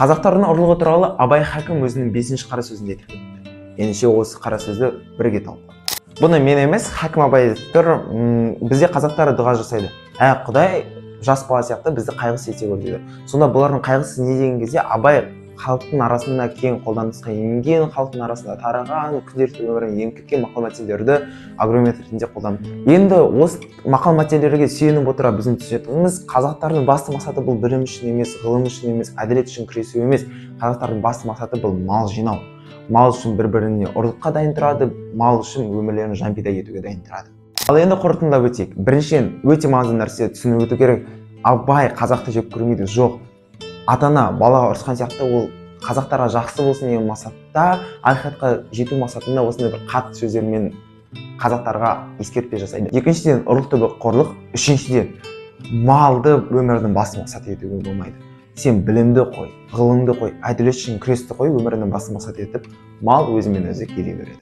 Қазақтардың ұрлығы туралы Абай хакім өзінің 5-ші қара сөзінде айтып кетті. Ендеше осы қара сөзді бірге талқылайық. Бұны мен емес, хакім Абай айтып тұр. Бізде қазақтар дұға жасайды. Құдай жас бала сияқты бізді қайғысы ете көр дейді. Сонда бұлардың қайғысы не деген кезде Абай халықтың арасында кең қолданысқа енген, халықтың арасында тараған, күнделікті өміріне еніп кеткен мақал-мәтелдерді аргумент ретінде қолданып. Енді осы мақал-мәтелдерге сүйеніп отыра біздің түсінетініміз, қазақтардың басты мақсаты бұл білім үшін емес, ғылым үшін емес, әділет үшін күресу емес. Қазақтардың басты мақсаты бұл мал жинау. Мал үшін бір-біріне ұрлыққа дайын тұрады, мал үшін өмірлерін жан-пида етуге дайын тұрады. Ал енді қорытындылап өтейік. Біріншіден, өте маңызды нәрсе түсініп өту керек. Абай қазақты жек көрмейді, жоқ. Ата-ана балаға ұрысқан сияқты ол қазақтарға жақсы болсын деген мақсатта, ақиқатқа жету мақсатында осындай бір қатты сөздермен қазақтарға ескертпе жасайды. Екіншіден, ұрлық түбі қорлық. Үшіншіден, малды өмірдің басты мақсаты етуге болмайды. Сен білімді қой, ғылымды қой, әділет үшін күресті қой, өмірінің басты мақсаты етіп, мал өзімен өзі келе береді.